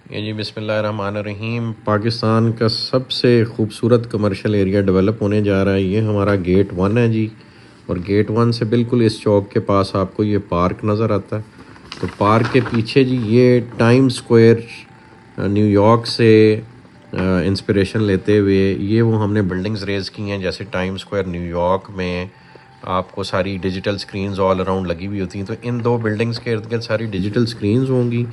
ये जी बिस्मिल्लाहिर्रहमानिर्रहीम। पाकिस्तान का सबसे खूबसूरत कमर्शियल एरिया डेवलप होने जा रहा है। ये हमारा गेट 1 है जी, और गेट 1 से बिल्कुल इस चौक के पास आपको ये पार्क नज़र आता है। तो पार्क के पीछे जी ये टाइम स्क्वायर न्यूयॉर्क से इंस्पिरेशन लेते हुए ये वो हमने बिल्डिंग्स रेज़ की हैं। जैसे टाइम स्क्वायर न्यूयॉर्क में आपको सारी डिजिटल स्क्रीन्स ऑल अराउंड लगी हुई होती हैं, तो इन दो बिल्डिंग्स के इर्द गिर्द सारी डिजिटल स्क्रीन्स होंगी।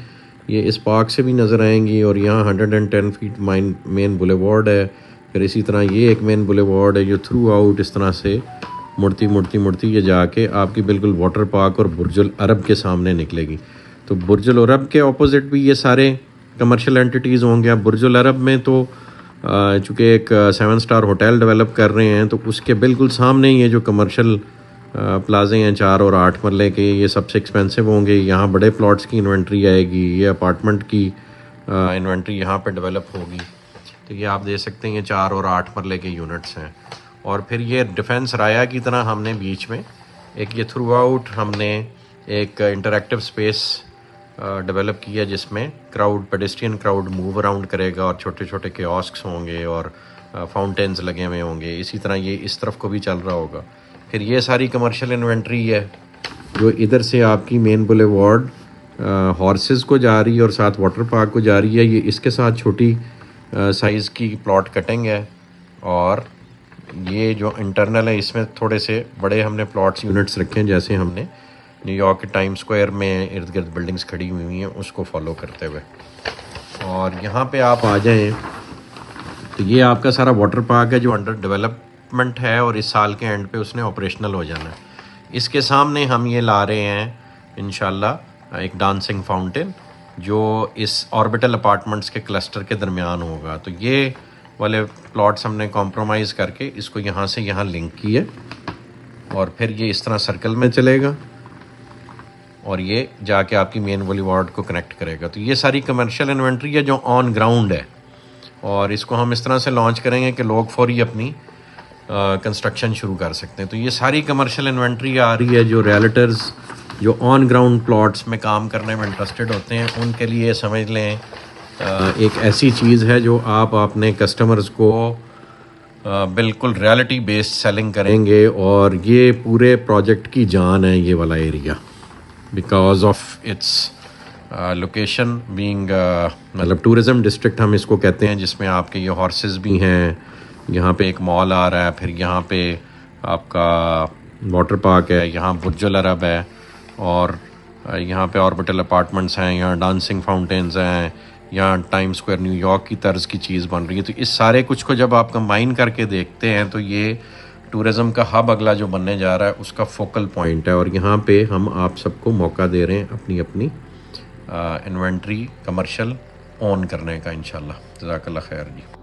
ये इस पार्क से भी नज़र आएंगी। और यहाँ 110 फीट मेन बुलेवार्ड है। फिर इसी तरह ये एक मेन बुलेवार्ड है जो थ्रू आउट इस तरह से मुड़ती ये जाके आपकी बिल्कुल वाटर पार्क और बुर्जुल अरब के सामने निकलेगी। तो बुर्जुल अरब के ऑपोजिट भी ये सारे कमर्शियल एंटिटीज़ होंगे। अब बुर्जुल अरब में तो चूँकि एक 7 स्टार होटल डेवलप कर रहे हैं, तो उसके बिल्कुल सामने ही ये जो कमर्शियल प्लाजे हैं 4 और 8 मरले के, ये सबसे एक्सपेंसिव होंगे। यहाँ बड़े प्लॉट्स की इन्वेंट्री आएगी, ये अपार्टमेंट की इन्वेंट्री यहाँ पे डेवलप होगी। तो ये आप दे सकते हैं, ये 4 और 8 मरले के यूनिट्स हैं। और फिर ये डिफेंस राया की तरह हमने बीच में एक ये थ्रू आउट हमने एक इंटरैक्टिव स्पेस डेवलप किया जिसमें पेडेस्ट्रियन क्राउड मूव अराउंड करेगा और छोटे छोटे कियोस्क्स होंगे और फाउंटेन्स लगे हुए होंगे। इसी तरह ये इस तरफ को भी चल रहा होगा। फिर ये सारी कमर्शियल इन्वेंट्री है जो इधर से आपकी मेन बुलेवार्ड हॉर्सेस को जा रही है और साथ वाटर पार्क को जा रही है। ये इसके साथ छोटी साइज़ की प्लॉट कटिंग है। और ये जो इंटरनल है इसमें थोड़े से बड़े हमने प्लॉट्स यूनिट्स रखे हैं, जैसे हमने न्यूयॉर्क के टाइम स्क्वायर में इर्द गिर्द बिल्डिंग्स खड़ी हुई हैं उसको फॉलो करते हुए। और यहाँ पे आप आ जाएं तो ये आपका सारा वाटर पार्क है जो अंडर डेवलपमेंट है और इस साल के एंड पे उसने ऑपरेशनल हो जाना है। इसके सामने हम ये ला रहे हैं इंशाल्लाह एक डांसिंग फाउंटेन जो इस ऑर्बिटल अपार्टमेंट्स के क्लस्टर के दरमियान होगा। तो ये वाले प्लॉट्स हमने कॉम्प्रोमाइज़ करके इसको यहाँ से यहाँ लिंक किया और फिर ये इस तरह सर्कल में चलेगा और ये जाके आपकी मेन बुलेवार्ड को कनेक्ट करेगा। तो ये सारी कमर्शियल इन्वेंट्री है जो ऑन ग्राउंड है और इसको हम इस तरह से लॉन्च करेंगे कि लोग फौरी अपनी कंस्ट्रक्शन शुरू कर सकते हैं। तो ये सारी कमर्शियल इन्वेंट्री आ रही है जो रियल्टर्स जो ऑन ग्राउंड प्लॉट्स में काम करने में इंटरेस्टेड होते हैं उनके लिए समझ लें एक ऐसी चीज़ है जो आप अपने कस्टमर्स को बिल्कुल रियलिटी बेस्ड सेलिंग करेंगे। और ये पूरे प्रोजेक्ट की जान है ये वाला area, because of its location being मतलब टूरिज़म डिस्ट्रिक्ट हम इसको कहते हैं, जिसमें आपके ये हॉर्सेस भी हैं। यहाँ पे एक मॉल आ रहा है, फिर यहाँ पे आपका वाटर पार्क है, यहाँ बुर्जुल अरब है और यहाँ पे ऑर्बिटल अपार्टमेंट्स हैं, यहाँ डांसिंग फाउंटेन्स हैं, यहाँ टाइम स्क्वायर न्यूयॉर्क की तर्ज की चीज़ बन रही है। तो इस सारे कुछ को जब आप कंबाइन करके देखते हैं तो ये टूरिज़म का हब अगला जो बनने जा रहा है उसका फोकल पॉइंट है। और यहाँ पे हम आप सबको मौका दे रहे हैं अपनी अपनी इन्वेंट्री कमर्शियल ऑन करने का इंशाल्लाह। जज़ाकल्लाह खैर जी।